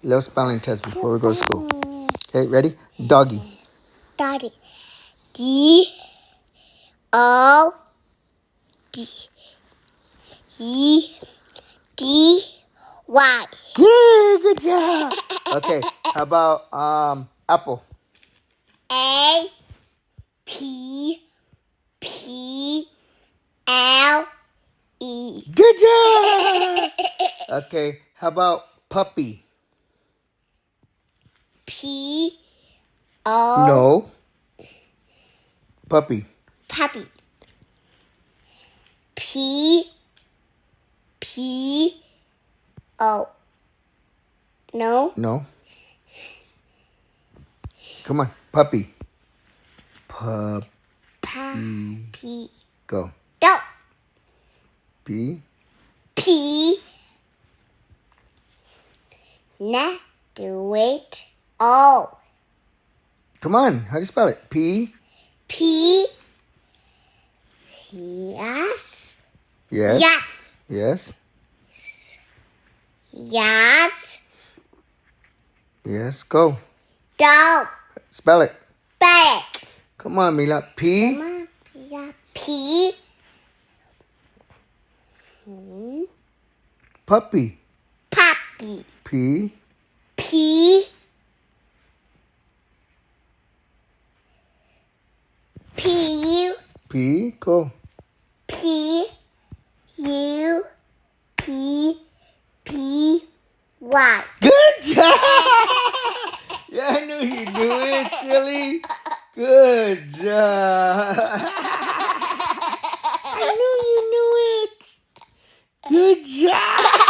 little spelling test before we go to school. Okay, ready? Doggy. Doggy. D-O-G-Y. Yeah, good job. Okay, how about apple? A-P-P-L-E. Good job. Okay, how about puppy? P-O. No. Puppy. Puppy. P-P-O. No. No. Come on, puppy. Puppy. P. Go. No. P. P. Not do it. O. Come on, how do you spell it? P. P. Yes. Yes. Yes. Yes. Yes. Yes. Go. Don't. Spell it. Back. Come on, Mila. P. P. Puppy. Puppy. P. P. P. P. Go. P. U. P. P. Y. Good job. Yeah, I knew you'd do it, silly. Good job. I knew you knew it. Good job.